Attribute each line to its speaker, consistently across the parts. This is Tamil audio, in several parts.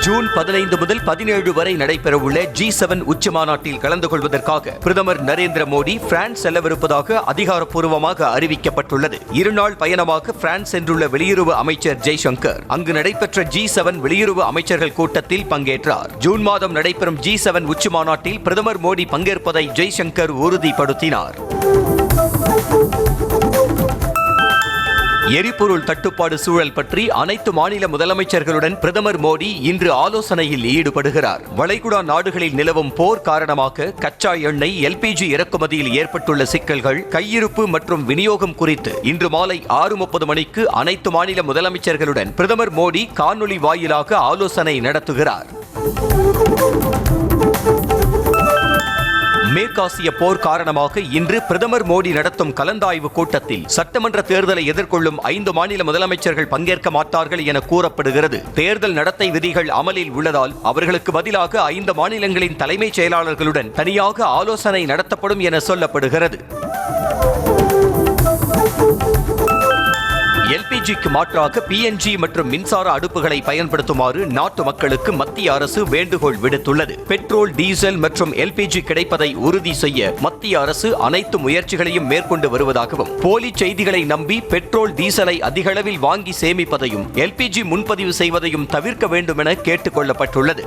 Speaker 1: ஜூன் 15 முதல் 17 வரை நடைபெறவுள்ள G7 உச்சி மாநாட்டில் கலந்து கொள்வதற்காக பிரதமர் நரேந்திர மோடி பிரான்ஸ் செல்லவிருப்பதாக அதிகாரப்பூர்வமாக அறிவிக்கப்பட்டுள்ளது. இருநாள் பயணமாக பிரான்ஸ் சென்றுள்ள வெளியுறவு அமைச்சர் ஜெய்சங்கர் அங்கு நடைபெற்ற G7 வெளியுறவு அமைச்சர்கள் கூட்டத்தில் பங்கேற்றார். ஜூன் மாதம் நடைபெறும் G7 உச்சி மாநாட்டில் பிரதமர் மோடி பங்கேற்பதை ஜெய்சங்கர் உறுதிப்படுத்தினார். எரிபொருள் தட்டுப்பாடு சூழல் பற்றி அனைத்து மாநில முதலமைச்சர்களுடன் பிரதமர் மோடி இன்று ஆலோசனையில் ஈடுபடுகிறார். வளைகுடா நாடுகளில் நிலவும் போர் காரணமாக கச்சா எண்ணெய் LPG இறக்குமதியில் ஏற்பட்டுள்ள சிக்கல்கள், கையிருப்பு மற்றும் விநியோகம் குறித்து இன்று மாலை 6:30 மணிக்கு அனைத்து மாநில முதலமைச்சர்களுடன் பிரதமர் மோடி காணொலி வாயிலாக ஆலோசனை நடத்துகிறார். மேற்காசிய போர் காரணமாக இன்று பிரதமர் மோடி நடத்தும் கலந்தாய்வு கூட்டத்தில் சட்டமன்ற தேர்தலை எதிர்கொள்ளும் 5 மாநில முதலமைச்சர்கள் பங்கேற்க மாட்டார்கள் என கூறப்படுகிறது. தேர்தல் நடத்தை விதிகள் அமலில் உள்ளதால் அவர்களுக்கு பதிலாக 5 மாநிலங்களின் தலைமைச் செயலாளர்களுடன் தனியாக ஆலோசனை நடத்தப்படும் என சொல்லப்படுகிறது. LPGக்கு மாற்றாக PNG மற்றும் மின்சார அடுப்புகளை பயன்படுத்துமாறு நாட்டு மக்களுக்கு மத்திய அரசு வேண்டுகோள் விடுத்துள்ளது. பெட்ரோல், டீசல் மற்றும் LPG கிடைப்பதை உறுதி செய்ய மத்திய அரசு அனைத்து முயற்சிகளையும் மேற்கொண்டு வருவதாகவும், போலி செய்திகளை நம்பி பெட்ரோல், டீசலை அதிக அளவில் வாங்கி சேமிப்பதையும் LPG முன்பதிவு செய்வதையும் தவிர்க்க வேண்டும் என கேட்டுக் கொள்ளப்பட்டுள்ளது.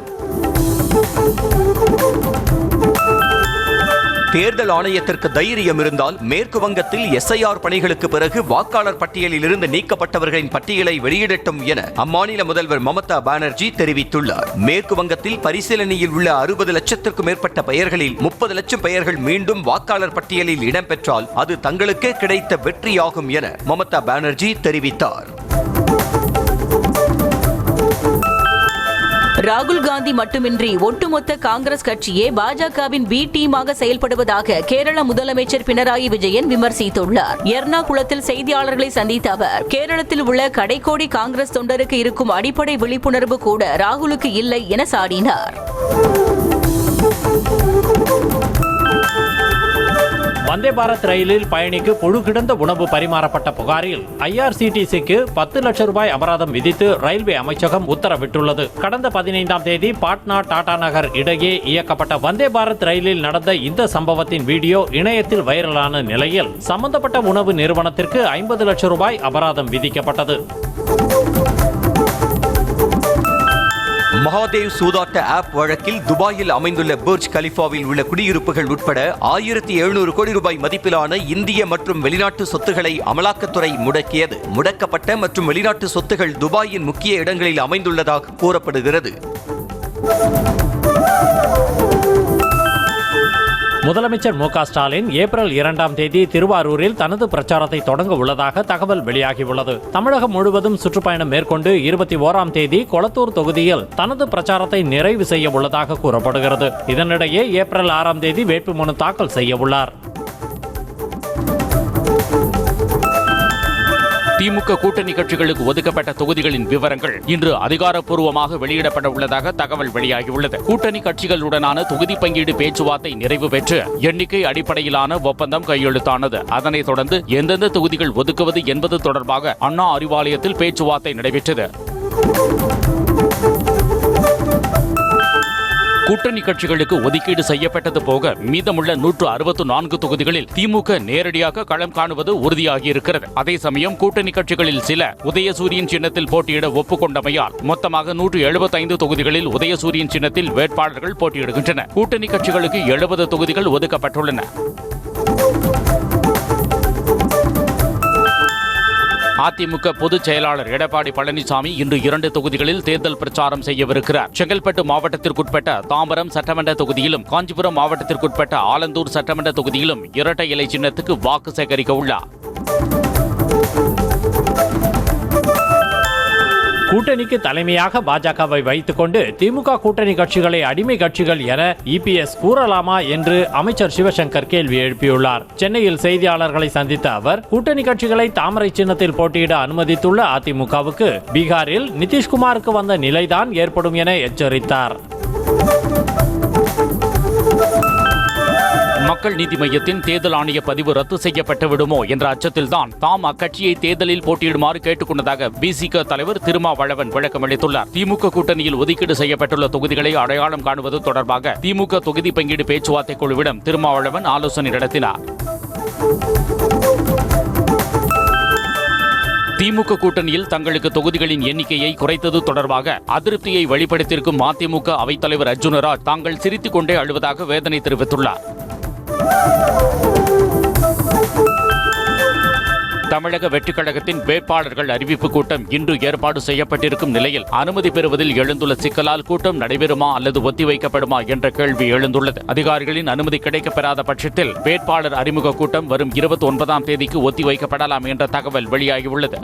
Speaker 1: தேர்தல் ஆணையத்திற்கு தைரியம் இருந்தால் மேற்கு வங்கத்தில் SIR பணிகளுக்கு பிறகு வாக்காளர் பட்டியலில் இருந்து நீக்கப்பட்டவர்களின் பட்டியலை வெளியிடட்டும் என அம்மாநில முதல்வர் மமதா பானர்ஜி தெரிவித்துள்ளார். மேற்கு வங்கத்தில் பரிசீலனையில் உள்ள 60 லட்சத்திற்கும் மேற்பட்ட பெயர்களில் 30 லட்சம் பெயர்கள் மீண்டும் வாக்காளர் பட்டியலில் இடம்பெற்றால் அது தங்களுக்கே கிடைத்த வெற்றியாகும் என மமதா பானர்ஜி தெரிவித்தார்.
Speaker 2: ராகுல் காந்தி மட்டுமின்றி ஒட்டுமொத்த காங்கிரஸ் கட்சியே பாஜகவின் B டீமாக செயல்படுவதாக கேரள முதலமைச்சர் பினராயி விஜயன் விமர்சித்துள்ளார். எர்ணாகுளத்தில் செய்தியாளர்களை சந்தித்த அவர், கேரளத்தில் உள்ள கடைக்கோடி காங்கிரஸ் தொண்டருக்கு இருக்கும் அடிப்படை விழிப்புணர்வு கூட ராகுலுக்கு இல்லை என சாடினார்.
Speaker 3: வந்தே பாரத் ரயிலில் பயணிக்கு புழு கிடந்த உணவு பரிமாறப்பட்ட புகாரில் IRCTCக்கு 10 லட்சம் ரூபாய் அபராதம் விதித்து ரயில்வே அமைச்சகம் உத்தரவிட்டுள்ளது. கடந்த 15ஆம் தேதி பாட்னா டாடா நகர் இடையே இயக்கப்பட்ட வந்தே பாரத் ரயிலில் நடந்த இந்த சம்பவத்தின் வீடியோ இணையத்தில் வைரலான நிலையில் சம்பந்தப்பட்ட உணவு நிறுவனத்திற்கு 50 லட்சம் ரூபாய் அபராதம் விதிக்கப்பட்டது.
Speaker 1: மகாதேவ் சூதாட்ட ஆப் வழக்கில் துபாயில் அமைந்துள்ள புர்ஜ் கலிஃபாவில் உள்ள குடியிருப்புகள் உட்பட 1700 கோடி ரூபாய் மதிப்பிலான இந்திய மற்றும் வெளிநாட்டு சொத்துக்களை அமலாக்கத்துறை முடக்கியது. முடக்கப்பட்ட மற்றும் வெளிநாட்டு சொத்துகள் துபாயின் முக்கிய இடங்களில் அமைந்துள்ளதாக கூறப்படுகிறது.
Speaker 3: முதலமைச்சர் மு.க. ஸ்டாலின் ஏப்ரல் 2ஆம் தேதி திருவாரூரில் தனது பிரச்சாரத்தை தொடங்க உள்ளதாக தகவல் வெளியாகியுள்ளது. தமிழகம் முழுவதும் சுற்றுப்பயணம் மேற்கொண்டு 21ஆம் தேதி கொளத்தூர் தொகுதியில் தனது பிரச்சாரத்தை நிறைவு செய்ய உள்ளதாக கூறப்படுகிறது. இதனிடையே ஏப்ரல் 6ஆம் தேதி வேட்புமனு தாக்கல் செய்ய உள்ளார்.
Speaker 4: திமுக கூட்டணி கட்சிகளுக்கு ஒதுக்கப்பட்ட தொகுதிகளின் விவரங்கள் இன்று அதிகாரப்பூர்வமாக வெளியிடப்பட உள்ளதாக தகவல் வெளியாகியுள்ளது. கூட்டணி கட்சிகளுடனான தொகுதி பங்கீடு பேச்சுவார்த்தை நிறைவு பெற்று எண்ணிக்கை அடிப்படையிலான ஒப்பந்தம் கையெழுத்தானது. அதனைத் தொடர்ந்து எந்தெந்த தொகுதிகள் ஒதுக்குவது என்பது தொடர்பாக அண்ணா அறிவாலயத்தில் பேச்சுவார்த்தை நடைபெற்றது. கூட்டணி கட்சிகளுக்கு ஒதுக்கீடு செய்யப்பட்டது போக மீதமுள்ள 164 தொகுதிகளில் திமுக நேரடியாக களம் காணுவது உறுதியாகியிருக்கிறது. அதே சமயம் கூட்டணி கட்சிகளில் சில உதயசூரியன் சின்னத்தில் போட்டியிட ஒப்புக்கொண்டமையால் மொத்தமாக 175 தொகுதிகளில் உதயசூரியன் சின்னத்தில் வேட்பாளர்கள் போட்டியிடுகின்றனர். கூட்டணி கட்சிகளுக்கு 70 தொகுதிகள் ஒதுக்கப்பட்டுள்ளன. அதிமுக பொதுச் செயலாளர் எடப்பாடி பழனிசாமி இன்று 2 தொகுதிகளில் தேர்தல் பிரச்சாரம் செய்யவிருக்கிறார். செங்கல்பட்டு மாவட்டத்திற்குட்பட்ட தாம்பரம் சட்டமன்ற தொகுதியிலும் காஞ்சிபுரம் மாவட்டத்திற்குட்பட்ட ஆலந்தூர் சட்டமன்ற தொகுதியிலும் இரட்டை இலை சின்னத்துக்கு வாக்கு சேகரிக்க உள்ளார்.
Speaker 3: கூட்டணிக்கு தலைமையாக பாஜகவை வைத்துக் கொண்டு திமுக கூட்டணி கட்சிகளை அடிமை கட்சிகள் என EPS கூறலாமா என்று அமைச்சர் சிவசங்கர் கேள்வி எழுப்பியுள்ளார். சென்னையில் செய்தியாளர்களை சந்தித்த அவர், கூட்டணி கட்சிகளை தாமரை சின்னத்தில் போட்டியிட அனுமதித்துள்ள அதிமுகவுக்கு பீகாரில் நிதிஷ்குமாருக்கு வந்த நிலைதான் ஏற்படும் என எச்சரித்தார்.
Speaker 4: மக்கள் நீதி மய்யத்தின் தேர்தல் ஆணைய பதிவு ரத்து செய்யப்பட்டு விடுமோ என்ற அச்சத்தில்தான் தாம் அக்கட்சியை தேர்தலில் போட்டியிடுமாறு கேட்டுக் கொண்டதாக விசிக தலைவர் திருமாவளவன் விளக்கமளித்துள்ளார். திமுக கூட்டணியில் ஒதுக்கீடு செய்யப்பட்டுள்ள தொகுதிகளை அடையாளம் காணுவது தொடர்பாக திமுக தொகுதி பங்கீடு பேச்சுவார்த்தை குழுவிடம் திருமாவளவன் ஆலோசனை நடத்தினார். திமுக கூட்டணியில் தங்களுக்கு தொகுதிகளின் எண்ணிக்கையை குறைத்தது தொடர்பாக அதிருப்தியை வெளிப்படுத்தியிருக்கும் மதிமுக அவைத்தலைவர் அர்ஜுனராஜ் தாங்கள் சிரித்துக் கொண்டே அழுவதாக வேதனை தெரிவித்துள்ளார். தமிழக வெற்றிக் கழகத்தின் வேட்பாளர்கள் அறிவிப்பு கூட்டம் இன்று ஏற்பாடு செய்யப்பட்டிருக்கும் நிலையில் அனுமதி பெறுவதில் எழுந்துள்ள சிக்கலால் கூட்டம் நடைபெறுமா அல்லது ஒத்திவைக்கப்படுமா என்ற கேள்வி எழுந்துள்ளது. அதிகாரிகளின் அனுமதி கிடைக்கப்பெறாத பட்சத்தில் வேட்பாளர் அறிமுக கூட்டம் வரும் 29ஆம் தேதிக்கு ஒத்திவைக்கப்படலாம் என்ற தகவல் வெளியாகியுள்ளது.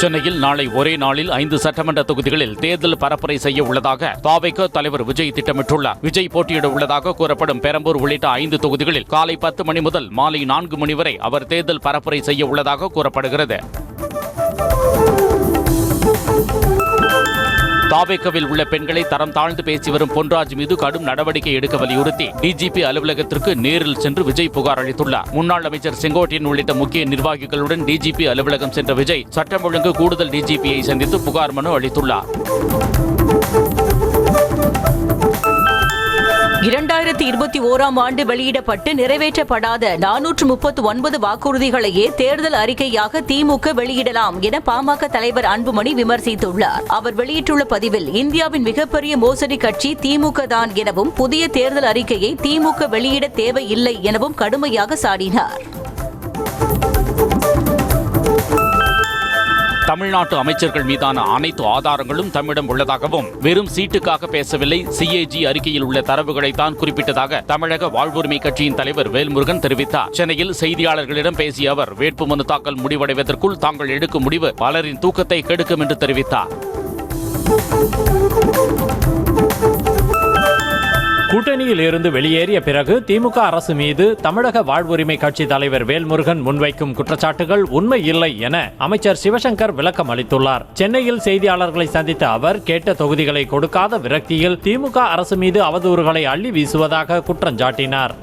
Speaker 4: சென்னையில் நாளை ஒரே நாளில் 5 சட்டமன்ற தொகுதிகளில் தேர்தல் பரப்புரை செய்ய உள்ளதாக தாவேக தலைவர் விஜய் திட்டமிட்டுள்ளார். விஜய் போட்டியிட உள்ளதாக கூறப்படும் பெரம்பூர் உள்ளிட்ட 5 தொகுதிகளில் காலை 10 மணி முதல் மாலை 4 மணி வரை அவர் தேர்தல் பரப்புரை செய்ய உள்ளதாக கூறப்படுகிறது. தாவேகவில் உள்ள பெண்களை தரம் தாழ்ந்து பேசி வரும் பொன்ராஜ் மீது கடும் நடவடிக்கை எடுக்க வலியுறுத்தி டிஜிபி அலுவலகத்திற்கு நேரில் சென்று விஜய் புகார் அளித்துள்ளார். முன்னாள் அமைச்சர் செங்கோட்டையன் உள்ளிட்ட முக்கிய நிர்வாகிகளுடன் டிஜிபி அலுவலகம் சென்ற விஜய் சட்டம் ஒழுங்கு கூடுதல் டிஜிபியை சந்தித்து புகார் மனு அளித்துள்ளார்.
Speaker 2: 2021ஆம் ஆண்டு வெளியிடப்பட்டு நிறைவேற்றப்படாத 439 வாக்குறுதிகளையே தேர்தல் அறிக்கையாக திமுக வெளியிடலாம் என பாமக தலைவர் அன்புமணி விமர்சித்துள்ளார். அவர் வெளியிட்டுள்ள பதிவில் இந்தியாவின் மிகப்பெரிய மோசடி கட்சி திமுக தான் எனவும் புதிய தேர்தல் அறிக்கையை திமுக வெளியிட தேவையில்லை எனவும் கடுமையாக சாடினார்.
Speaker 4: தமிழ்நாட்டு அமைச்சர்கள் மீதான அனைத்து ஆதாரங்களும் தம்மிடம் உள்ளதாகவும் வெறும் சீட்டுக்காக பேசவில்லை, சிஏஜி அறிக்கையில் உள்ள தரவுகளை தான் குறிப்பிட்டதாக தமிழக வாழ்வுரிமை கட்சியின் தலைவர் வேல்முருகன் தெரிவித்தார். சென்னையில் செய்தியாளர்களிடம் பேசிய அவர் வேட்புமனு தாக்கல் முடிவடைவதற்குள் தாங்கள் எடுக்கும் முடிவு பலரின் தூக்கத்தை கெடுக்கும் என்று தெரிவித்தார்.
Speaker 3: கூட்டணியில் இருந்து வெளியேறிய பிறகு திமுக அரசு மீது தமிழக வாழ்வுரிமை கட்சி தலைவர் வேல்முருகன் முன்வைக்கும் குற்றச்சாட்டுகள் உண்மை இல்லை என அமைச்சர் சிவசங்கர் விளக்கம் அளித்துள்ளார். சென்னையில் செய்தியாளர்களை சந்தித்த அவர் கேட்ட தொகுதிகளை கொடுக்காத விரக்தியில் திமுக அரசு மீது அவதூறுகளை அள்ளி வீசுவதாக குற்றம் சாட்டினார்.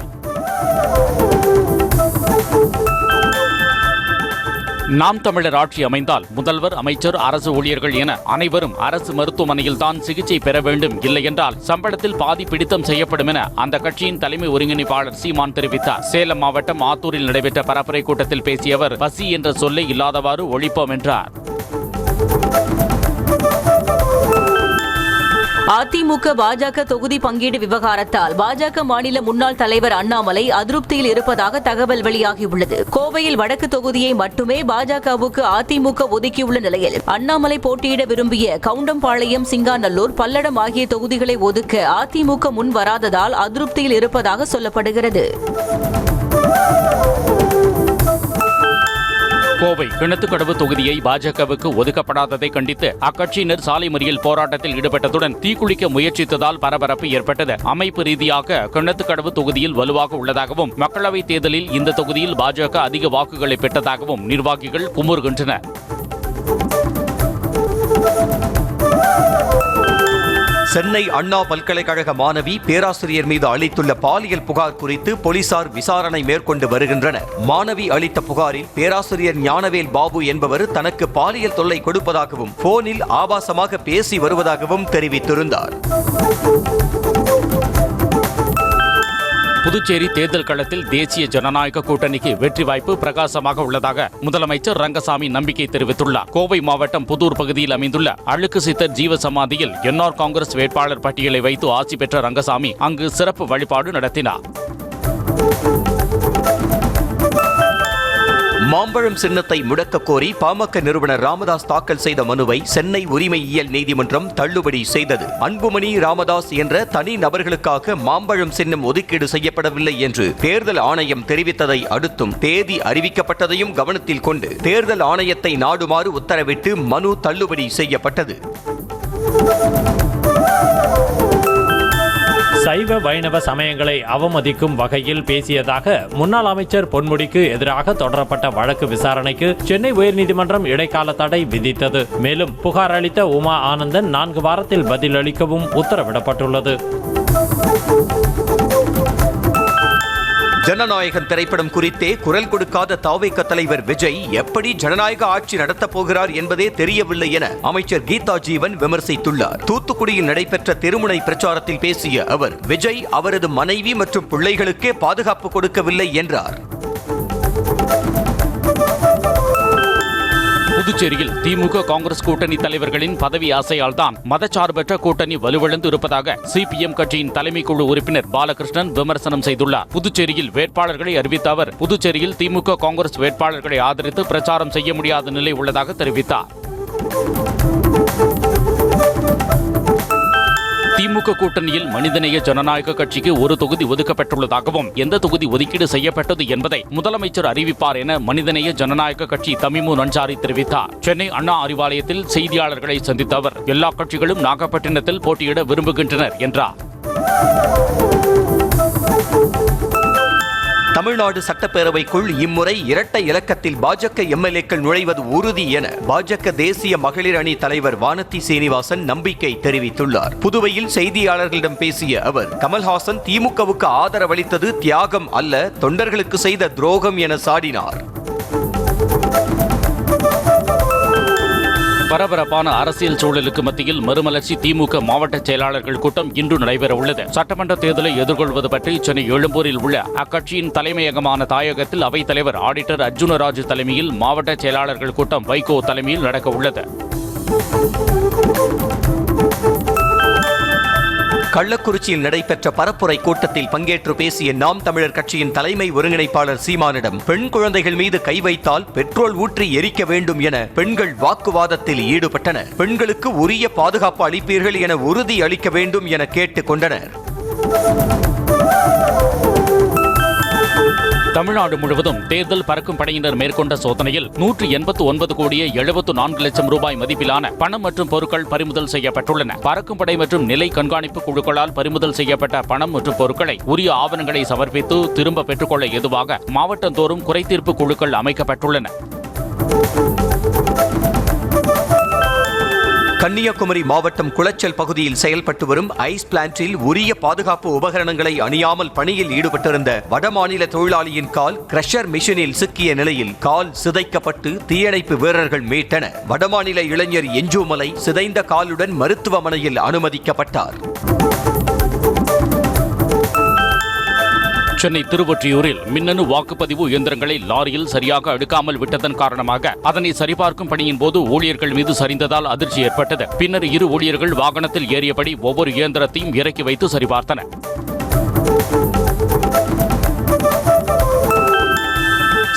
Speaker 4: நாம் தமிழர் ஆட்சி அமைந்தால் முதல்வர், அமைச்சர், அரசு ஊழியர்கள் என அனைவரும் அரசு மருத்துவமனையில் தான் சிகிச்சை பெற வேண்டும், இல்லை என்றால் சம்பளத்தில் பாதி பிடித்தம் செய்யப்படும் என அந்த கட்சியின் தலைமை ஒருங்கிணைப்பாளர் சீமான் தெரிவித்தார். சேலம் மாவட்டம் ஆத்தூரில் நடைபெற்ற பரப்புரை கூட்டத்தில் பேசிய அவர் பசி என்ற சொல்லை இல்லாதவாறு ஒழிப்போம் என்றார்.
Speaker 2: அதிமுக பாஜக தொகுதி பங்கீடு விவகாரத்தால் பாஜக மாநில முன்னாள் தலைவர் அண்ணாமலை அதிருப்தியில் இருப்பதாக தகவல் வெளியாகியுள்ளது. கோவையில் வடக்கு தொகுதியை மட்டுமே பாஜகவுக்கு அதிமுக ஒதுக்கியுள்ள நிலையில் அண்ணாமலை போட்டியிட விரும்பிய கவுண்டம்பாளையம், சிங்காநல்லூர், பல்லடம் ஆகிய தொகுதிகளை ஒதுக்க அதிமுக முன் வராததால் அதிருப்தியில் இருப்பதாக சொல்லப்படுகிறது.
Speaker 4: கோவை கிணத்துக்கடவு தொகுதியை பாஜகவுக்கு ஒதுக்கப்படாததை கண்டித்து அக்கட்சியினர் சாலை மறியல் போராட்டத்தில் ஈடுபட்டதுடன் தீக்குளிக்க முயற்சித்ததால் பரபரப்பு ஏற்பட்டது. அமைப்பு ரீதியாக கிணத்துக்கடவு தொகுதியில் வலுவாக உள்ளதாகவும் மக்களவைத் தேர்தலில் இந்த தொகுதியில் பாஜக அதிக வாக்குகளை பெற்றதாகவும் நிர்வாகிகள் குமுறுகின்றனர்.
Speaker 1: சென்னை அண்ணா பல்கலைக்கழக மாணவி பேராசிரியர் மீது அளித்துள்ள பாலியல் புகார் குறித்து போலீசார் விசாரணை மேற்கொண்டு வருகின்றனர். மாணவி அளித்த புகாரில் பேராசிரியர் ஞானவேல் பாபு என்பவர் தனக்கு பாலியல் தொல்லை கொடுப்பதாகவும் போனில் ஆபாசமாக பேசி வருவதாகவும் தெரிவித்திருந்தார்.
Speaker 4: புதுச்சேரி தேர்தல் களத்தில் தேசிய ஜனநாயக கூட்டணிக்கு வெற்றி வாய்ப்பு பிரகாசமாக உள்ளதாக முதலமைச்சர் ரங்கசாமி நம்பிக்கை தெரிவித்துள்ளார். கோவை மாவட்டம் புதூர் பகுதியில் அமைந்துள்ள அழுக்கு சித்தர் ஜீவசமாதியில் என்ஆர் காங்கிரஸ் வேட்பாளர் பட்டியலை வைத்து ஆசி பெற்ற ரங்கசாமி அங்கு சிறப்பு வழிபாடு நடத்தினார்.
Speaker 1: மாம்பழம் சின்னத்தை முடக்க கோரி பாமக நிறுவனர் ராமதாஸ் தாக்கல் செய்த மனுவை சென்னை உரிமையியல் நீதிமன்றம் தள்ளுபடி செய்தது. அன்புமணி, ராமதாஸ் என்ற தனி நபர்களுக்காக மாம்பழம் சின்னம் ஒதுக்கீடு செய்யப்படவில்லை என்று தேர்தல் ஆணையம் தெரிவித்ததை அடுத்தும் தேதி அறிவிக்கப்பட்டதையும் கவனத்தில் கொண்டு தேர்தல் ஆணையத்தை நாடுமாறு உத்தரவிட்டு மனு தள்ளுபடி செய்யப்பட்டது.
Speaker 3: சைவ வைணவ சமயங்களை அவமதிக்கும் வகையில் பேசியதாக முன்னாள் அமைச்சர் பொன்முடிக்கு எதிராக தொடரப்பட்ட வழக்கு விசாரணைக்கு சென்னை உயர்நீதிமன்றம் இடைக்கால தடை விதித்தது. மேலும் புகார் அளித்த உமா ஆனந்தன் 4 வாரத்தில் பதிலளிக்கவும் உத்தரவிடப்பட்டுள்ளது.
Speaker 1: ஜனநாயகன் திரைப்படம் குறித்தே குரல் கொடுக்காத தவிக தலைவர் விஜய் எப்படி ஜனநாயக ஆட்சி நடத்தப் போகிறார் என்பதே தெரியவில்லை என அமைச்சர் கீதா ஜீவன் விமர்சித்துள்ளார். தூத்துக்குடியில் நடைபெற்ற திருமுனை பிரச்சாரத்தில் பேசிய அவர், விஜய் அவரது மனைவி மற்றும் பிள்ளைகளுக்கே பாதுகாப்பு கொடுக்கவில்லை என்றார்.
Speaker 4: புதுச்சேரியில் திமுக காங்கிரஸ் கூட்டணி தலைவர்களின் பதவி ஆசையால் தான் மதச்சார்பற்ற கூட்டணி வலுவிழந்து இருப்பதாக சிபிஎம் கட்சியின் தலைமை குழு உறுப்பினர் பாலகிருஷ்ணன் விமர்சனம் செய்துள்ளார். புதுச்சேரியில் வேட்பாளர்களை அறிவித்த அவர், புதுச்சேரியில் திமுக காங்கிரஸ் வேட்பாளர்களை ஆதரித்து பிரச்சாரம் செய்ய முடியாத நிலை உள்ளதாக தெரிவித்தார். திமுக கூட்டணியில் மனிதநேய ஜனநாயக கட்சிக்கு ஒரு தொகுதி ஒதுக்கப்பட்டுள்ளதாகவும் எந்த தொகுதி ஒதுக்கீடு செய்யப்பட்டது என்பதை முதலமைச்சர் அறிவிப்பார் என மனிதநேய ஜனநாயக கட்சி தமிமுன் அன்சாரி தெரிவித்தார். சென்னை அண்ணா அறிவாலயத்தில் செய்தியாளர்களை சந்தித்த அவர், எல்லா கட்சிகளும் நாகப்பட்டினத்தில் போட்டியிட விரும்புகின்றனர் என்றார்.
Speaker 1: தமிழ்நாடு சட்டப்பேரவைக்குள் இம்முறை இரட்டை இலக்கத்தில் பாஜக எம்எல்ஏக்கள் நுழைவது உறுதி என பாஜக தேசிய மகளிர் அணி தலைவர் வானதி சீனிவாசன் நம்பிக்கை தெரிவித்துள்ளார். புதுவையில் செய்தியாளர்களிடம் பேசிய அவர், கமல்ஹாசன் திமுகவுக்கு ஆதரவளித்தது தியாகம் அல்ல, தொண்டர்களுக்கு செய்த துரோகம் என சாடினார்.
Speaker 4: பரபரப்பான அரசியல் சூழலுக்கு மத்தியில் மறுமலர்ச்சி திமுக மாவட்ட செயலாளர்கள் கூட்டம் இன்று நடைபெற உள்ளது. சட்டமன்ற தேர்தலை எதிர்கொள்வது பற்றி சென்னை எழும்பூரில் உள்ள அக்கட்சியின் தலைமையகமான தாயகத்தில் அவைத் தலைவர் ஆடிட்டர் அர்ஜுனராஜு தலைமையில் மாவட்ட செயலாளர்கள் கூட்டம் வைகோ தலைமையில் நடக்க உள்ளது.
Speaker 1: கள்ளக்குறிச்சியில் நடைபெற்ற பரப்புரை கூட்டத்தில் பங்கேற்று பேசிய நாம் தமிழர் கட்சியின் தலைமை ஒருங்கிணைப்பாளர் சீமானிடம், பெண் குழந்தைகள் மீது கை வைத்தால் பெட்ரோல் ஊற்றி எரிக்க வேண்டும் என பெண்கள் வாக்குவாதத்தில் ஈடுபட்டனர். பெண்களுக்கு உரிய பாதுகாப்பு அளிப்பீர்கள் என உறுதி அளிக்க வேண்டும் என கேட்டுக் கொண்டனர்.
Speaker 4: தமிழ்நாடு முழுவதும் தேர்தல் பறக்கும் படையினர் மேற்கொண்ட சோதனையில் 189 கோடியே 74 லட்சம் ரூபாய் மதிப்பிலான பணம் மற்றும் பொருட்கள் பறிமுதல் செய்யப்பட்டுள்ளன. பறக்கும் படை மற்றும் நிலை கண்காணிப்பு குழுக்களால் பறிமுதல் செய்யப்பட்ட பணம் மற்றும் பொருட்களை உரிய ஆவணங்களை சமர்ப்பித்து திரும்ப பெற்றுக்கொள்ள ஏதுவாக மாவட்டந்தோறும் குறைதீர்ப்பு குழுக்கள் அமைக்கப்பட்டுள்ளன.
Speaker 1: கன்னியாகுமரி மாவட்டம் குளச்சல் பகுதியில் செயல்பட்டு வரும் ஐஸ் பிளான்ட்டில் உரிய பாதுகாப்பு உபகரணங்களை அணியாமல் பணியில் ஈடுபட்டிருந்த வடமாநில தொழிலாளியின் கால் கிரஷர் மிஷினில் சிக்கிய நிலையில் கால் சிதைக்கப்பட்டு தீயணைப்பு வீரர்கள் மீட்டனர். வடமாநில இளைஞர் எஞ்சுமலை சிதைந்த காலுடன் மருத்துவமனையில் அனுமதிக்கப்பட்டார்.
Speaker 4: சென்னை திருவொற்றியூரில் மின்னணு வாக்குப்பதிவு இயந்திரங்களை லாரியில் சரியாக அடுக்காமல் விட்டதன் காரணமாக அதனை சரிபார்க்கும் பணியின் போது ஊழியர்கள் மீது சரிந்ததால் அதிர்ச்சி ஏற்பட்டது. பின்னர் இரு ஊழியர்கள் வாகனத்தில் ஏறியபடி ஒவ்வொரு இயந்திரத்தையும் இறக்கி வைத்து சரிபார்த்தனர்.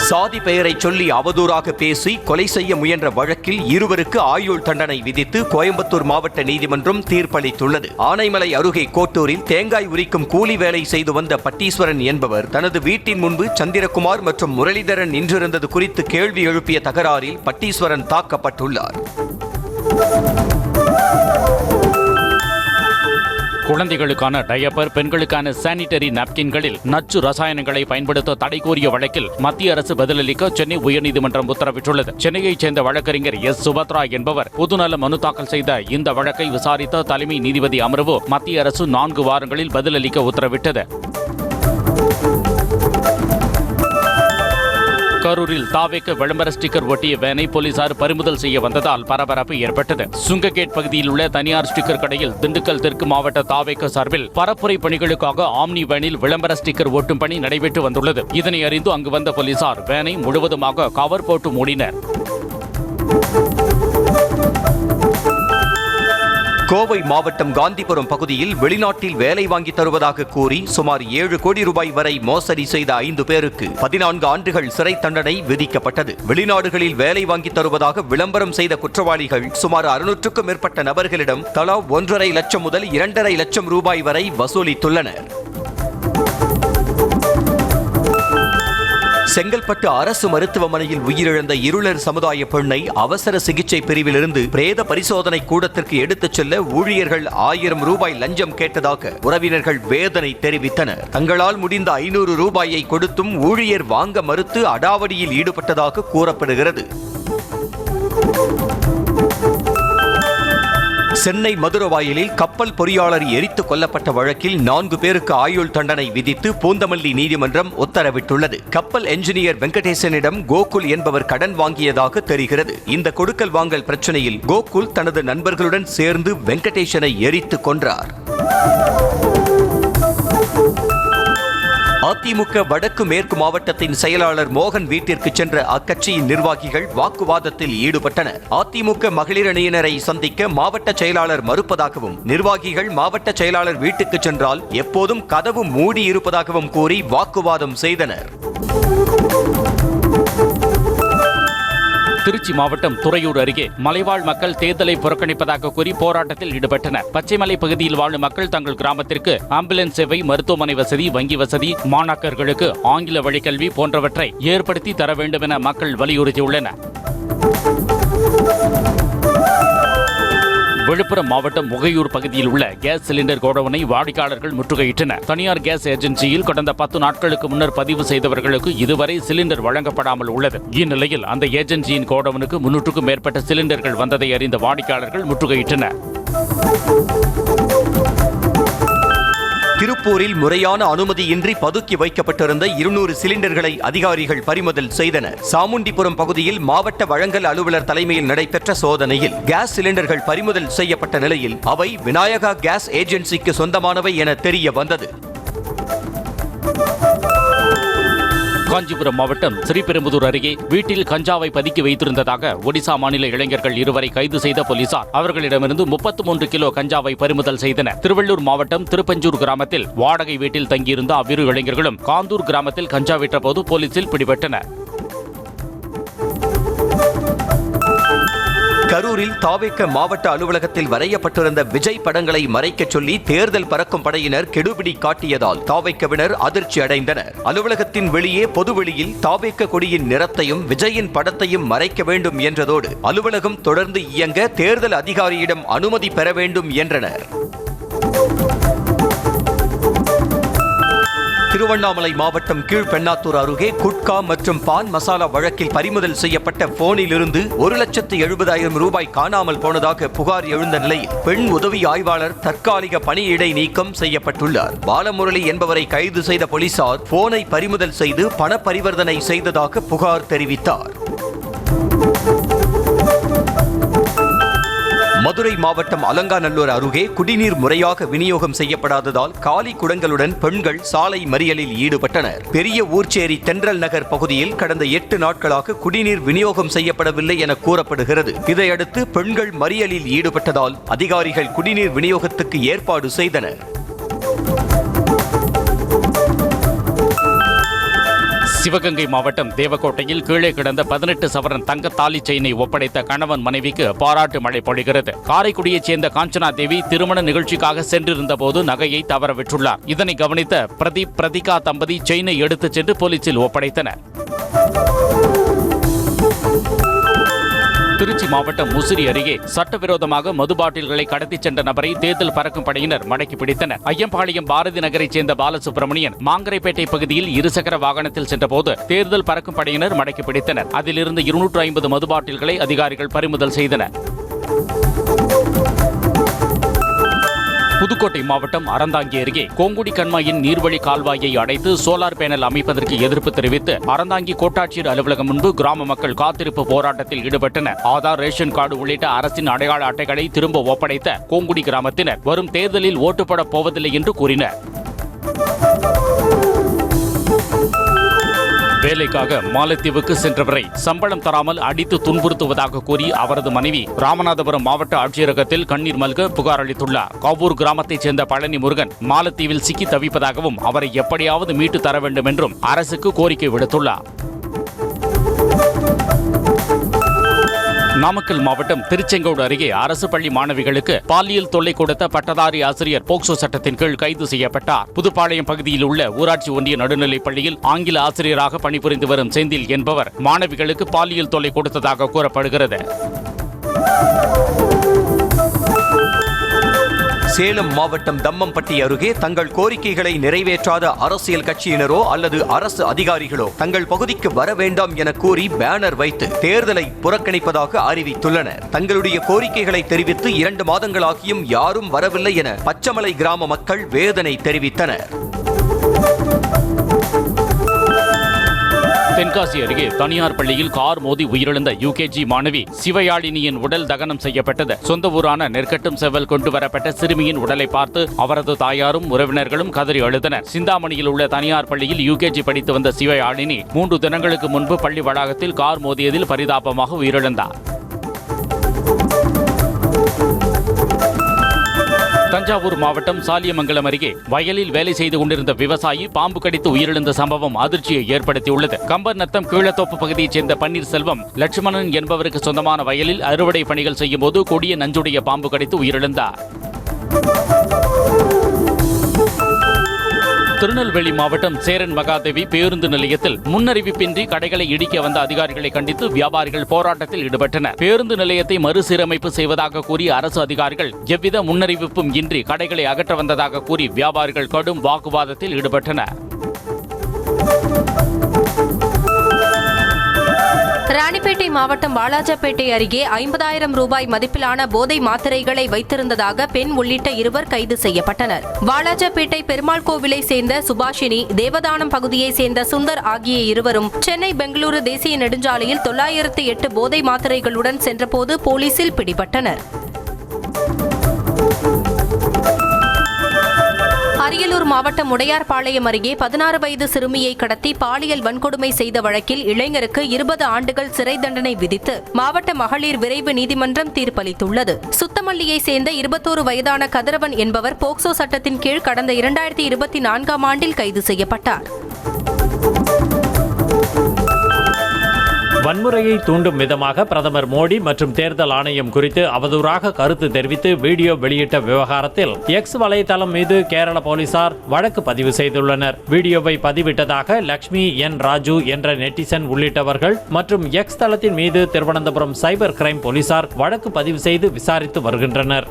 Speaker 1: சாதி பெயரை சொல்லி அவதூறாக பேசி கொலை செய்ய முயன்ற வழக்கில் இருவருக்கு ஆயுள் தண்டனை விதித்து கோயம்புத்தூர் மாவட்ட நீதிமன்றம் தீர்ப்பளித்துள்ளது. ஆனைமலை அருகே கோட்டூரில் தேங்காய் உரிக்கும் கூலி வேலை செய்து வந்த பட்டீஸ்வரன் என்பவர் தனது வீட்டின் முன்பு சந்திரகுமார் மற்றும் முரளிதரன் நின்றிருந்தது குறித்து கேள்வி எழுப்பிய தகராறில் பட்டீஸ்வரன் தாக்கப்பட்டுள்ளார்.
Speaker 4: குழந்தைகளுக்கான டயப்பர், பெண்களுக்கான சானிட்டரி நாப்கின்களில் நச்சு ரசாயனங்களை பயன்படுத்த தடை கோரிய வழக்கில் மத்திய அரசு பதிலளிக்க சென்னை உயர்நீதிமன்றம் உத்தரவிட்டுள்ளது. சென்னையைச் சேர்ந்த வழக்கறிஞர் எஸ். சுபத்ரா என்பவர் பொதுநல மனு தாக்கல் செய்த இந்த வழக்கை விசாரித்த தலைமை நீதிபதி அமர்வு மத்திய அரசு 4 வாரங்களில் பதிலளிக்க உத்தரவிட்டது. கரூரில் தாவேக விளம்பர ஸ்டிக்கர் ஒட்டிய வேனை போலீசார் பறிமுதல் செய்ய வந்ததால் பரபரப்பு ஏற்பட்டது. சுங்ககேட் பகுதியில் உள்ள தனியார் ஸ்டிக்கர் கடையில் திண்டுக்கல் தெற்கு மாவட்ட தாவேக சார்பில் பரப்புரை பணிகளுக்காக ஆம்னி வேனில் விளம்பர ஸ்டிக்கர் ஒட்டும் பணி நடைபெற்று வந்துள்ளது. இதனை அறிந்து அங்கு வந்த போலீசார் வேனை முழுவதுமாக கவர் போட்டு மூடினர்.
Speaker 1: கோவை மாவட்டம் காந்திபுரம் பகுதியில் வெளிநாட்டில் வேலை வாங்கி தருவதாக கூறி சுமார் 7 கோடி ரூபாய் வரை மோசடி செய்த 5 பேருக்கு 14 ஆண்டுகள் சிறை தண்டனை விதிக்கப்பட்டது. வெளிநாடுகளில் வேலை வாங்கி தருவதாக விளம்பரம் செய்த குற்றவாளிகள் சுமார் 600க்கும் மேற்பட்ட நபர்களிடம் தலா 1.5 லட்சம் முதல் 2.5 லட்சம் ரூபாய் வரை வசூலித்துள்ளனர். செங்கல்பட்டு அரசு மருத்துவமனையில் உயிரிழந்த இருளர் சமுதாய பெண்ணை அவசர சிகிச்சை பிரிவிலிருந்து பிரேத பரிசோதனை கூடத்திற்கு எடுத்துச் செல்ல ஊழியர்கள் 1000 ரூபாய் லஞ்சம் கேட்டதாக உறவினர்கள் வேதனை தெரிவித்தனர். தங்களால் முடிந்த 500 ரூபாயை கொடுத்தும் ஊழியர் வாங்க மறுத்து அடாவடியில் ஈடுபட்டதாக கூறப்படுகிறது. சென்னை மதுரவாயலில் கப்பல் பொறியாளர் எரித்து கொல்லப்பட்ட வழக்கில் 4 பேருக்கு ஆயுள் தண்டனை விதித்து பூந்தமல்லி நீதிமன்றம் உத்தரவிட்டுள்ளது. கப்பல் என்ஜினியர் வெங்கடேசனிடம் கோகுல் என்பவர் கடன் வாங்கியதாக தெரிகிறது. இந்த கொடுக்கல் வாங்கல் பிரச்சனையில் கோகுல் தனது நண்பர்களுடன் சேர்ந்து வெங்கடேசனை எரித்து கொன்றார். அதிமுக வடக்கு மேற்கு மாவட்டத்தின் செயலாளர் மோகன் வீட்டிற்கு சென்ற அக்கட்சியின் நிர்வாகிகள் வாக்குவாதத்தில் ஈடுபட்டனர். அதிமுக மகளிர் அணியினரை சந்திக்க மாவட்ட செயலாளர் மறுப்பதாகவும், நிர்வாகிகள் மாவட்ட செயலாளர் வீட்டுக்கு சென்றால் எப்போதும் கதவு மூடி இருப்பதாகவும் கூறி வாக்குவாதம் செய்தனர்.
Speaker 4: திருச்சி மாவட்டம் துறையூர் அருகே மலைவாழ் மக்கள் தேர்தலை புறக்கணிப்பதாக கூறி போராட்டத்தில் ஈடுபட்டனர். பச்சைமலை பகுதியில் வாழும் மக்கள் தங்கள் கிராமத்திற்கு ஆம்புலன்ஸ் சேவை, மருத்துவமனை வசதி, வங்கி வசதி, மாணாக்கர்களுக்கு ஆங்கில வழிக்கல்வி போன்றவற்றை ஏற்படுத்தி தர வேண்டும் என மக்கள் வலியுறுத்தியுள்ளனர். விழுப்புரம் மாவட்டம் முகையூர் பகுதியில் உள்ள கேஸ் சிலிண்டர் கோடவுனை வாடிக்கையாளர்கள் முற்றுகையிட்டனர். தனியார் கேஸ் ஏஜென்சியில் கடந்த 10 நாட்களுக்கு முன்னர் பதிவு செய்தவர்களுக்கு இதுவரை சிலிண்டர் வழங்கப்படாமல் உள்ளது. இந்நிலையில் அந்த ஏஜென்சியின் கோடவுனுக்கு 300க்கும் மேற்பட்ட சிலிண்டர்கள் வந்ததை அறிந்த வாடிக்கையாளர்கள் முற்றுகையிட்டனர்.
Speaker 1: திருப்பூரில் முறையான அனுமதியின்றி பதுக்கி வைக்கப்பட்டிருந்த 200 சிலிண்டர்களை அதிகாரிகள் பறிமுதல் செய்தனர். சாமுண்டிபுரம் பகுதியில் மாவட்ட வழங்கல் அலுவலர் தலைமையில் நடைபெற்ற சோதனையில் கேஸ் சிலிண்டர்கள் பறிமுதல் செய்யப்பட்ட நிலையில் அவை விநாயகா கேஸ் ஏஜென்சிக்கு சொந்தமானவை என தெரிய வந்தது.
Speaker 4: காஞ்சிபுரம் மாவட்டம் ஸ்ரீபெரும்புதூர் அருகே வீட்டில் கஞ்சாவை பதுக்கி வைத்திருந்ததாக ஒடிசா மாநில இளைஞர்கள் 2 கைது செய்த போலீசார் அவர்களிடமிருந்து 33 கிலோ கஞ்சாவை பறிமுதல் செய்தனர். திருவள்ளூர் மாவட்டம் திருப்பஞ்சூர் கிராமத்தில் வாடகை வீட்டில் தங்கியிருந்த அவ்விரு இளைஞர்களும் காந்தூர் கிராமத்தில் கஞ்சா விற்றபோது போலீசில் பிடிபட்டனர்.
Speaker 1: கரூரில் தாவேக மாவட்ட அலுவலகத்தில் வரையப்பட்டிருந்த விஜய் படங்களை மறைக்கச் சொல்லி தேர்தல் பறக்கும் படையினர் கெடுபிடி காட்டியதால் தாவேகவினர் அதிர்ச்சி அடைந்தனர். அலுவலகத்தின் வெளியே பொதுவெளியில் தாவேக கொடியின் நிறத்தையும் விஜயின் படத்தையும் மறைக்க வேண்டும் என்றதோடு அலுவலகம் தொடர்ந்து இயங்க தேர்தல் அதிகாரியிடம் அனுமதி பெற வேண்டும் என்றனர். திருவண்ணாமலை மாவட்டம் கீழ்பெண்ணாத்தூர் அருகே குட்கா மற்றும் பான் மசாலா வழக்கில் பறிமுதல் செய்யப்பட்ட போனில் இருந்து 1,70,000 ரூபாய் காணாமல் போனதாக புகார் எழுந்த நிலையில் பெண் உதவி ஆய்வாளர் தற்காலிக பணியிடை நீக்கம் செய்யப்பட்டுள்ளார். பாலமுரளி என்பவரை கைது செய்த போலீசார் போனை பறிமுதல் செய்து பண பரிவர்த்தனை செய்ததாக புகார் தெரிவித்தார். மதுரை மாவட்டம் அலங்காநல்லூர் அருகே குடிநீர் முறையாக விநியோகம் செய்யப்படாததால் காலி குடங்களுடன் பெண்கள் சாலை மறியலில் ஈடுபட்டனர். பெரிய ஊர்ச்சேரி தென்றல் நகர் பகுதியில் கடந்த 8 நாட்களாக குடிநீர் விநியோகம் செய்யப்படவில்லை என கூறப்படுகிறது. இதையடுத்து பெண்கள் மறியலில் ஈடுபட்டதால் அதிகாரிகள் குடிநீர் விநியோகத்துக்கு ஏற்பாடு செய்தனர்.
Speaker 4: சிவகங்கை மாவட்டம் தேவக்கோட்டையில் கீழே கிடந்த 18 சவரன் தங்க தாலி செயினை ஒப்படைத்த கணவன் மனைவிக்கு பாராட்டு மழை பொழிகிறது. காரைக்குடியைச் சேர்ந்த காஞ்சனா தேவி திருமண நிகழ்ச்சிக்காக சென்றிருந்த போது நகையை தவற விட்டுள்ளார். இதனை கவனித்த பிரதீப் பிரதிகா தம்பதி செயினை எடுத்துச் சென்று போலீசில் ஒப்படைத்தனர். திருச்சி மாவட்டம் முசிறி அருகே சட்டவிரோதமாக மது பாட்டில்களை கடத்திச் சென்ற நபரை தேர்தல் பறக்கும் படையினர் மடக்கி பிடித்தனர். ஐயம்பாளையம் பாரதி நகரைச் சேர்ந்த பாலசுப்ரமணியன் மாங்கரைப்பேட்டை பகுதியில் இருசக்கர வாகனத்தில் சென்றபோது தேர்தல் பறக்கும் படையினர் மடக்கி பிடித்தனர். அதிலிருந்து 250 மது பாட்டில்களை அதிகாரிகள் பறிமுதல் செய்தனர். புதுக்கோட்டை மாவட்டம் அறந்தாங்கி அருகே கோங்குடி கண்மாயின் நீர்வழி கால்வாயை அடைத்து சோலார் பேனல் அமைப்பதற்கு எதிர்ப்பு தெரிவித்து அறந்தாங்கி கோட்டாட்சியர் அலுவலகம் முன்பு கிராம மக்கள் காத்திருப்பு போராட்டத்தில் ஈடுபட்டனர். ஆதார், ரேஷன் கார்டு உள்ளிட்ட அரசின் அடையாள அட்டைகளை திரும்ப ஒப்படைத்த கோங்குடி கிராமத்தினர் வரும் தேர்தலில் ஓட்டுப்படப் போவதில்லை என்று கூறினர். வேலைக்காக மாலத்தீவுக்கு சென்றவரை சம்பளம் தராமல் அடித்து துன்புறுத்துவதாக கூறி அவரது மனைவி ராமநாதபுரம் மாவட்ட ஆட்சியரகத்தில் கண்ணீர் மல்க புகார் அளித்துள்ளார். காவூர் கிராமத்தைச் சேர்ந்த பழனி முருகன் மாலத்தீவில் சிக்கி தவிப்பதாகவும் அவரை எப்படியாவது மீட்டு தர வேண்டும் என்றும் அரசுக்கு கோரிக்கை விடுத்துள்ளார். நாமக்கல் மாவட்டம் திருச்செங்கோடு அருகே அரசு பள்ளி மாணவிகளுக்கு பாலியல் தொல்லை கொடுத்த பட்டதாரி ஆசிரியர் போக்சோ சட்டத்தின் கீழ் கைது செய்யப்பட்டார். புதுப்பாளையம் பகுதியில் உள்ள ஊராட்சி ஒன்றிய நடுநிலைப் பள்ளியில் ஆங்கில ஆசிரியராக பணிபுரிந்து வரும் செந்தில் என்பவர் மாணவிகளுக்கு பாலியல் தொல்லை கொடுத்ததாக கூறப்படுகிறது.
Speaker 1: சேலம் மாவட்டம் தம்மம்பட்டி அருகே தங்கள் கோரிக்கைகளை நிறைவேற்றாத அரசியல் கட்சியினரோ அல்லது அரசு அதிகாரிகளோ தங்கள் பகுதிக்கு வர வேண்டாம் என கூறி பேனர் வைத்து தேர்தலை புறக்கணிப்பதாக அறிவித்துள்ளனர். தங்களுடைய கோரிக்கைகளை தெரிவித்து 2 மாதங்களாகியும் யாரும் வரவில்லை என பச்சமலை கிராம மக்கள் வேதனை தெரிவித்தனர்.
Speaker 4: தென்காசி அருகே தனியார் பள்ளியில் கார் மோதி உயிரிழந்த யுகேஜி மாணவி சிவயாழினியின் உடல் தகனம் செய்யப்பட்டது. சொந்த ஊரான நெற்கட்டும் செவ்வல் கொண்டு வரப்பட்ட சிறுமியின் உடலை பார்த்து அவரது தாயாரும் உறவினர்களும் கதறி அழுதனர். சிந்தாமணியில் உள்ள தனியார் பள்ளியில் யுகேஜி படித்து வந்த சிவயாழினி 3 தினங்களுக்கு முன்பு பள்ளி வளாகத்தில் கார் மோதியதில் பரிதாபமாக உயிரிழந்தார். தஞ்சாவூர் மாவட்டம் சாலியமங்கலம் அருகே வயலில் வேலை செய்து கொண்டிருந்த விவசாயி பாம்பு கடித்து உயிரிழந்த சம்பவம் அதிர்ச்சியை ஏற்படுத்தியுள்ளது. கம்பர் நத்தம் கீழத்தோப்பு பகுதியைச் சேர்ந்த பன்னீர்செல்வம் லட்சுமணன் என்பவருக்கு சொந்தமான வயலில் அறுவடை பணிகள் செய்யும் போது கொடிய நஞ்சுடைய பாம்பு கடித்து உயிரிழந்தார். திருநெல்வேலி மாவட்டம் சேரன் மகாதேவி பேருந்து நிலையத்தில் முன்னறிவிப்பின்றி கடைகளை இடிக்க வந்த அதிகாரிகளை கண்டித்து வியாபாரிகள் போராட்டத்தில் ஈடுபட்டனர். பேருந்து நிலையத்தை மறுசீரமைப்பு செய்வதாக கூறிய அரசு அதிகாரிகள் எவ்வித முன்னறிவிப்பும் இன்றி கடைகளை அகற்ற வந்ததாக கூறி வியாபாரிகள் கடும் வாக்குவாதத்தில் ஈடுபட்டனர்.
Speaker 5: ராணிப்பேட்டை மாவட்டம் வாலாஜாபேட்டை அருகே 50,000 ரூபாய் மதிப்பிலான போதை மாத்திரைகளை வைத்திருந்ததாக பெண் உள்ளிட்ட 2 கைது செய்யப்பட்டனர். வாலாஜாபேட்டை பெருமாள் கோவிலை சேர்ந்த சுபாஷினி, தேவதானம் பகுதியை சேர்ந்த சுந்தர் ஆகிய இருவரும் சென்னை பெங்களூரு தேசிய நெடுஞ்சாலையில் 908 போதை மாத்திரைகளுடன் சென்றபோது போலீசில் பிடிபட்டனர். அரியலூர் மாவட்டம் உடையார்பாளையம் அருகே 16 வயது சிறுமியை கடத்தி பாலியல் வன்கொடுமை செய்த வழக்கில் இளைஞருக்கு 20 ஆண்டுகள் சிறை தண்டனை விதித்து மாவட்ட மகளிர் விரைவு நீதிமன்றம் தீர்ப்பளித்துள்ளது. சுத்தமல்லியை சேர்ந்த 21 வயதான கதிரவன் என்பவர் போக்சோ சட்டத்தின் கீழ் கடந்த 2024ஆம் ஆண்டில் கைது செய்யப்பட்டார்.
Speaker 3: வன்முறையை தூண்டும் விதமாக பிரதமர் மோடி மற்றும் தேர்தல் ஆணையம் குறித்து அவதூறாக கருத்து தெரிவித்து வீடியோ வெளியிட்ட விவகாரத்தில் எக்ஸ் வலைதளம் மீது கேரள போலீசார் வழக்கு பதிவு செய்துள்ளனர். வீடியோவை பதிவிட்டதாக லட்சுமி என் ராஜு என்ற நெட்டிசன் உள்ளிட்டவர்கள் மற்றும் எக்ஸ் தளத்தின் மீது திருவனந்தபுரம் சைபர் கிரைம் போலீசார் வழக்கு பதிவு செய்து விசாரித்து வருகின்றனர்.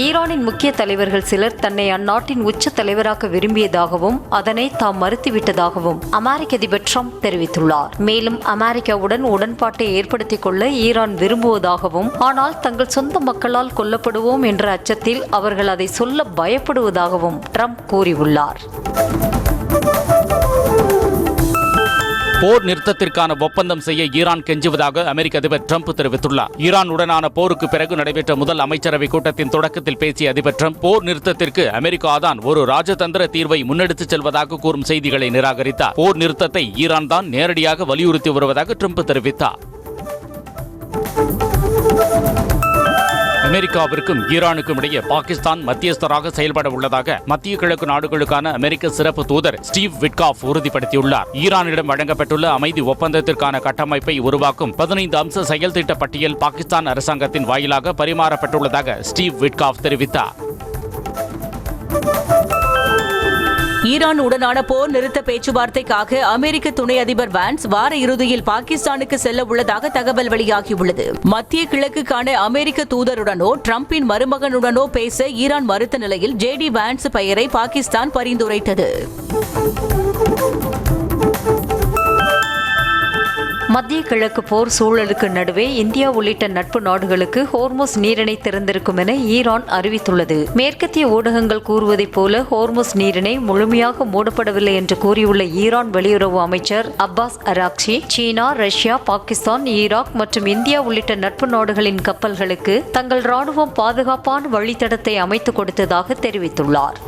Speaker 6: ஈரானின் முக்கிய தலைவர்கள் சிலர் தன்னை அந்நாட்டின் உச்ச தலைவராக விரும்பியதாகவும் அதனை தாம் மறுத்துவிட்டதாகவும் அமெரிக்க அதிபர் ட்ரம்ப் தெரிவித்துள்ளார். மேலும் அமெரிக்காவுடன் உடன்பாட்டை ஏற்படுத்திக் கொள்ள ஈரான் விரும்புவதாகவும் ஆனால் தங்கள் சொந்த மக்களால் கொல்லப்படுவோம் என்ற அச்சத்தில் அவர்கள் அதை சொல்ல பயப்படுவதாகவும் ட்ரம்ப் கூறியுள்ளார்.
Speaker 4: போர் நிறுத்தத்திற்கான ஒப்பந்தம் செய்ய ஈரான் கெஞ்சுவதாக அமெரிக்க அதிபர் ட்ரம்ப் தெரிவித்துள்ளார். ஈரானுடனான போருக்கு பிறகு நடைபெற்ற முதல் அமைச்சரவை கூட்டத்தின் தொடக்கத்தில் பேசிய அதிபர் ட்ரம்ப் போர் நிறுத்தத்திற்கு அமெரிக்கா தான் ஒரு ராஜதந்திர தீர்வை முன்னெடுத்துச் செல்வதாக கூறும் செய்திகளை நிராகரித்தார். போர் நிறுத்தத்தை ஈரான் தான் நேரடியாக வலியுறுத்தி வருவதாக ட்ரம்ப் தெரிவித்தார். அமெரிக்காவிற்கும் ஈரானுக்கும் இடையே பாகிஸ்தான் மத்தியஸ்தராக செயல்பட உள்ளதாக மத்திய கிழக்கு நாடுகளுக்கான அமெரிக்க சிறப்பு தூதர் ஸ்டீவ் விட்காஃப் உறுதிப்படுத்தியுள்ளார். ஈரானிடம் வழங்கப்பட்டுள்ள அமைதி ஒப்பந்தத்திற்கான கட்டமைப்பை உருவாக்கும் 15 அம்ச செயல் திட்ட பட்டியல் பாகிஸ்தான் அரசாங்கத்தின் வாயிலாக பரிமாறப்பட்டுள்ளதாக ஸ்டீவ் விட்காஃப் தெரிவித்தார்.
Speaker 2: ஈரான் உடனான போர் நிறுத்த பேச்சுவார்த்தைக்காக அமெரிக்க துணை அதிபர் வான்ஸ் வார இறுதியில் பாகிஸ்தானுக்கு செல்ல உள்ளதாக தகவல் வெளியாகியுள்ளது. மத்திய கிழக்குக்கான அமெரிக்க தூதருடனோ டிரம்பின் மருமகனுடனோ பேச ஈரான் மறுத்த நிலையில் JD வான்ஸ் பெயரை பாகிஸ்தான் பரிந்துரைத்தது.
Speaker 6: மத்திய கிழக்கு போர் சூழலுக்கு நடுவே இந்தியா உள்ளிட்ட நட்பு நாடுகளுக்கு ஹோர்முஸ் நீரிணை திறந்திருக்கும் என ஈரான் அறிவித்துள்ளது. மேற்கத்திய ஊடகங்கள் கூறுவதைப் போல ஹோர்முஸ் நீரிணை முழுமையாக மூடப்படவில்லை என்று கூறியுள்ள ஈரான் வெளியுறவு அமைச்சர் அப்பாஸ் அராக்சி, சீனா, ரஷ்யா, பாகிஸ்தான், ஈராக் மற்றும் இந்தியா உள்ளிட்ட நட்பு நாடுகளின் கப்பல்களுக்கு தங்கள் ராணுவம் பாதுகாப்பான வழித்தடத்தை அமைத்துக் கொடுத்ததாக தெரிவித்துள்ளார்.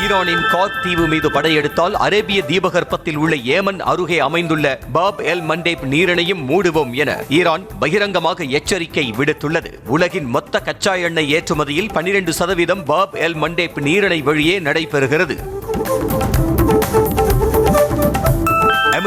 Speaker 1: ஈரானின் கார்க் தீவு மீது படையெடுத்தால் அரேபிய தீபகற்பத்தில் உள்ள ஏமன் அருகே அமைந்துள்ள பாப் எல் மண்டேப் நீரிணையும் மூடுவோம் என ஈரான் பகிரங்கமாக எச்சரிக்கை விடுத்துள்ளது. உலகின் மொத்த கச்சா எண்ணெய் ஏற்றுமதியில் 12% பாப் எல் மண்டேப் நீரிணை வழியே நடைபெறுகிறது.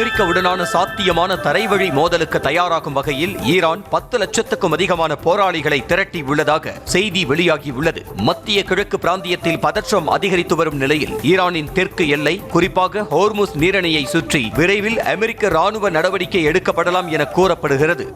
Speaker 1: அமெரிக்காவுடனான சாத்தியமான தரைவழி மோதலுக்கு தயாராகும் வகையில் ஈரான் 10 லட்சத்துக்கும் அதிகமான போராளிகளை திரட்டி உள்ளதாக செய்தி வெளியாகியுள்ளது. மத்திய கிழக்கு பிராந்தியத்தில் பதற்றம் அதிகரித்து வரும் நிலையில் ஈரானின் தெற்கு எல்லை, குறிப்பாக ஹோர்முஸ் நீரிணையை சுற்றி விரைவில் அமெரிக்க ராணுவ நடவடிக்கை எடுக்கப்படலாம் என கூறப்படுகிறது.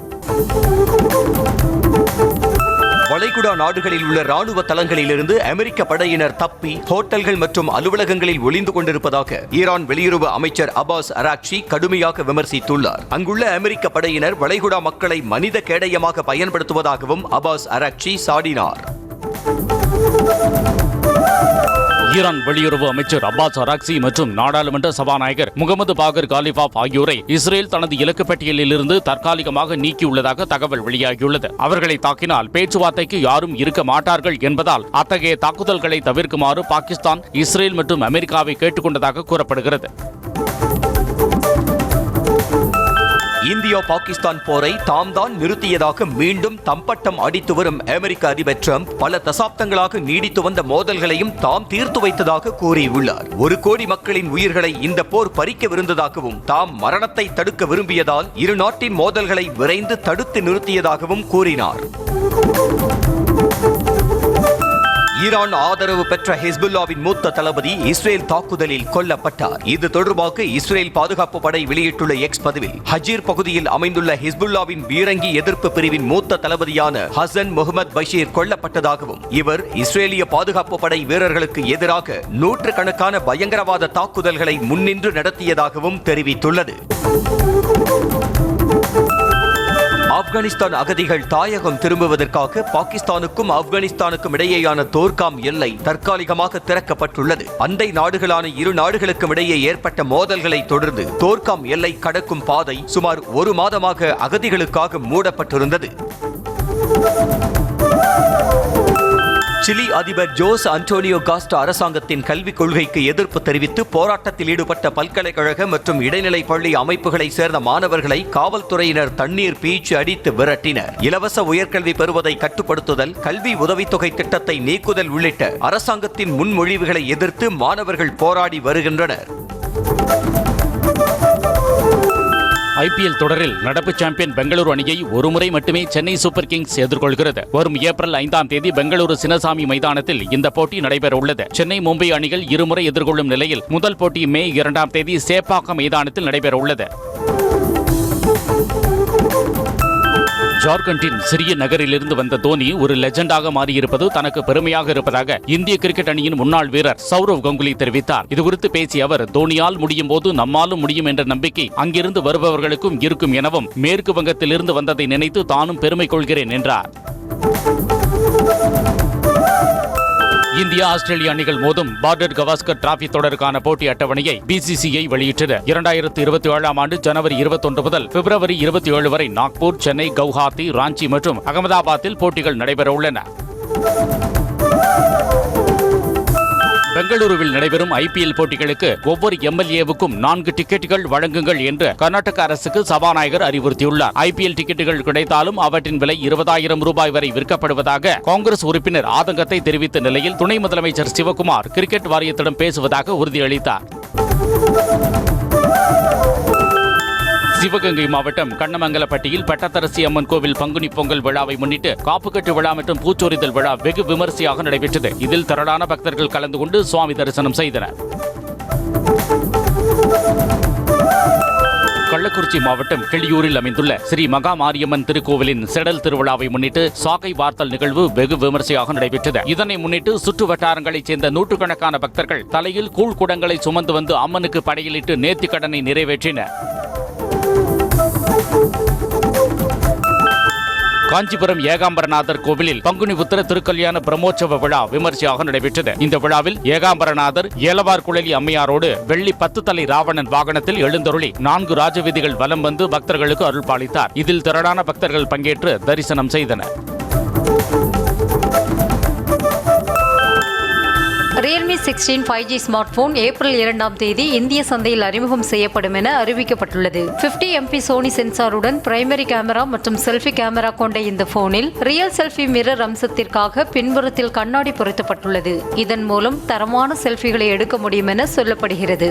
Speaker 1: வளைகுடா நாடுகளில் உள்ள ராணுவ தளங்களிலிருந்து அமெரிக்க படையினர் தப்பி ஹோட்டல்கள் மற்றும் அலுவலகங்களில் ஒளிந்து கொண்டிருப்பதாக ஈரான் வெளியுறவு அமைச்சர் அபாஸ் அராக்சி கடுமையாக விமர்சித்துள்ளார். அங்குள்ள அமெரிக்க படையினர் வளைகுடா மக்களை மனித கேடயமாக பயன்படுத்துவதாகவும் அபாஸ் அராக்சி சாடினார்.
Speaker 4: ஈரான் வெளியுறவு அமைச்சர் அப்பாஸ் அராக்சி மற்றும் நாடாளுமன்ற சபாநாயகர் முகமது பாகர் காலிபாப் ஆகியோரை இஸ்ரேல் தனது இலக்கு பட்டியலில் இருந்து தற்காலிகமாக நீக்கியுள்ளதாக தகவல் வெளியாகியுள்ளது. அவர்களை தாக்கினால் பேச்சுவார்த்தைக்கு யாரும் இருக்க மாட்டார்கள் என்பதால் அத்தகைய தாக்குதல்களை தவிர்க்குமாறு பாகிஸ்தான், இஸ்ரேல் மற்றும் அமெரிக்காவை கேட்டுக்கொண்டதாக கூறப்படுகிறது.
Speaker 1: இந்தியா பாகிஸ்தான் போரை தாம் தான் நிறுத்தியதாக மீண்டும் தம்பட்டம் அடித்து வரும் அமெரிக்க அதிபர் டிரம்ப் பல தசாப்தங்களாக நீடித்து வந்த மோதல்களையும் தாம் தீர்த்து வைத்ததாக கூறியுள்ளார். 1 கோடி மக்களின் உயிர்களை இந்த போர் பறிக்கவிருந்ததாகவும் தாம் மரணத்தை தடுக்க விரும்பியதால் இரு நாட்டின் மோதல்களை விரைந்து தடுத்து நிறுத்தியதாகவும் கூறினார். ஈரான் ஆதரவு பெற்ற ஹிஸ்புல்லாவின் மூத்த தளபதி இஸ்ரேல் தாக்குதலில் கொல்லப்பட்டார். இது தொடர்பாக இஸ்ரேல் பாதுகாப்பு படை வெளியிட்டுள்ள எக்ஸ் பதிவில் ஹஜீர் பகுதியில் அமைந்துள்ள ஹிஸ்புல்லாவின் பீரங்கி எதிர்ப்பு பிரிவின் மூத்த தளபதியான ஹசன் முகமது பஷீர் கொல்லப்பட்டதாகவும், இவர் இஸ்ரேலிய பாதுகாப்பு படை வீரர்களுக்கு எதிராக நூற்றுக்கணக்கான பயங்கரவாத தாக்குதல்களை முன்னின்று நடத்தியதாகவும் தெரிவித்துள்ளது. ஆப்கானிஸ்தான் அகதிகள் தாயகம் திரும்புவதற்காக பாகிஸ்தானுக்கும் ஆப்கானிஸ்தானுக்கும் இடையேயான தோர்காம் எல்லை தற்காலிகமாக திறக்கப்பட்டுள்ளது. அண்டை நாடுகளான இரு நாடுகளுக்கும் இடையே ஏற்பட்ட மோதல்களை தொடர்ந்து தோர்காம் எல்லை கடக்கும் பாதை சுமார் 1 மாதமாக அகதிகளுக்காக மூடப்பட்டிருந்தது. சிலி அதிபர் ஜோஸ் அன்டோனியோ காஸ்டா அரசாங்கத்தின் கல்விக் கொள்கைக்கு எதிர்ப்பு தெரிவித்து போராட்டத்தில் ஈடுபட்ட பல்கலைக்கழக மற்றும் இடைநிலை பள்ளி அமைப்புகளை சேர்ந்த மாணவர்களை காவல்துறையினர் தண்ணீர் பீய்ச்சி அடித்து விரட்டினர். இலவச உயர்கல்வி பெறுவதை கட்டுப்படுத்துதல், கல்வி உதவித்தொகை திட்டத்தை நீக்குதல் உள்ளிட்ட அரசாங்கத்தின் முன்மொழிவுகளை எதிர்த்து மாணவர்கள் போராடி வருகின்றனர்.
Speaker 4: ஐபிஎல் தொடரில் நடப்பு சாம்பியன் பெங்களூரு அணியை ஒருமுறை மட்டுமே சென்னை சூப்பர் கிங்ஸ் எதிர்கொள்கிறது. வரும் ஏப்ரல் 5ஆம் தேதி பெங்களூரு சின்னசாமி மைதானத்தில் இந்த போட்டி நடைபெற உள்ளது. சென்னை, மும்பை அணிகள் இருமுறை எதிர்கொள்ளும் நிலையில் முதல் போட்டி மே 2ஆம் தேதி சேப்பாக்கம் மைதானத்தில் நடைபெற உள்ளது. ஜார்க்கண்டின் சிறிய நகரிலிருந்து வந்த தோனி ஒரு லெஜெண்டாக மாறியிருப்பது தனக்கு பெருமையாக இருப்பதாக இந்திய கிரிக்கெட் அணியின் முன்னாள் வீரர் சௌரவ் கங்குலி தெரிவித்தார். இதுகுறித்து பேசிய அவர், தோனியால் முடியும் போது நம்மாலும் முடியும் என்ற நம்பிக்கை அங்கிருந்து வருபவர்களுக்கும் இருக்கும் எனவும், மேற்கு வங்கத்திலிருந்து வந்ததை நினைத்து தானும் பெருமை கொள்கிறேன் என்றார். இந்தியா, ஆஸ்திரேலிய அணிகள் மோதும் பார்டர் கவாஸ்கர் டிராபி தொடருக்கான போட்டி அட்டவணையை பிசிசிஐ வெளியிட்டது. 2027ஆம் ஆண்டு ஜனவரி 21 முதல் பிப்ரவரி 27 வரை நாக்பூர், சென்னை, கவுஹாத்தி, ராஞ்சி மற்றும் அகமதாபாத்தில் போட்டிகள் நடைபெற உள்ளன. பெங்களூருவில் நடைபெறும் ஐபிஎல் போட்டிகளுக்கு ஒவ்வொரு எம்எல்ஏவுக்கும் 4 டிக்கெட்டுகள் வழங்குங்கள் என்று கர்நாடக அரசுக்கு சபாநாயகர் அறிவுறுத்தியுள்ளார். ஐபிஎல் டிக்கெட்டுகள் கிடைத்தாலும் அவற்றின் விலை 20,000 ரூபாய் வரை விற்கப்படுவதாக காங்கிரஸ் உறுப்பினர் ஆதங்கத்தை தெரிவித்த நிலையில் துணை முதலமைச்சர் சிவகுமார் கிரிக்கெட் வாரியத்திடம் பேசுவதாக உறுதியளித்தார். சிவகங்கை மாவட்டம் கண்ணமங்கலப்பட்டியில் பட்டத்தரசி அம்மன் கோவில் பங்குனி பொங்கல் விழாவை முன்னிட்டு காப்புக்கட்டு விழா மற்றும் பூச்சொரிதல் விழா வெகு விமரிசையாக நடைபெற்றது. இதில் திரளான பக்தர்கள் கலந்து கொண்டு சுவாமி தரிசனம் செய்தனர். கள்ளக்குறிச்சி மாவட்டம் கிளியூரில் அமைந்துள்ள ஸ்ரீ மகா மாரியம்மன் திருக்கோவிலின் செடல் திருவிழாவை முன்னிட்டு சாகை வார்த்தல் நிகழ்வு வெகு விமரிசையாக நடைபெற்றது. இதனை முன்னிட்டு சுற்று வட்டாரங்களைச் சேர்ந்த நூற்றுக்கணக்கான பக்தர்கள் தலையில் கூழ்குடங்களை சுமந்து வந்து அம்மனுக்கு படையலிட்டு நேர்த்திக்கடனை நிறைவேற்றினர். காஞ்சிபுரம் ஏகாம்பரநாதர் கோவிலில் பங்குனி உத்திர திருக்கல்யாண பிரம்மோற்சவ விழா விமர்சையாக நடைபெற்றது. இந்த விழாவில் ஏகாம்பரநாதர் ஏலவார் குழலி அம்மையாரோடு வெள்ளி 10 தலை ராவணன் வாகனத்தில் எழுந்தருளி 4 ராஜவீதிகள் வலம் வந்து பக்தர்களுக்கு அருள் பாலித்தார். இதில் திரளான பக்தர்கள் பங்கேற்று தரிசனம் செய்தனர்.
Speaker 6: Realme 16 5G smart phone April 2ஆம் தேதி இந்திய சந்தையில் அறிமுகம் செய்யப்படும் என அறிவிக்கப்பட்டுள்ளது. 50 MP சோனி சென்சாருடன் பிரைமரி கேமரா மற்றும் செல்ஃபி கேமரா கொண்ட இந்த போனில் ரியல் செல்ஃபி மிரர் அம்சத்திற்காக பின்புறத்தில் கண்ணாடி பொருத்தப்பட்டுள்ளது. இதன் மூலம் தரமான செல்ஃபிகளை எடுக்க முடியும் என சொல்லப்படுகிறது.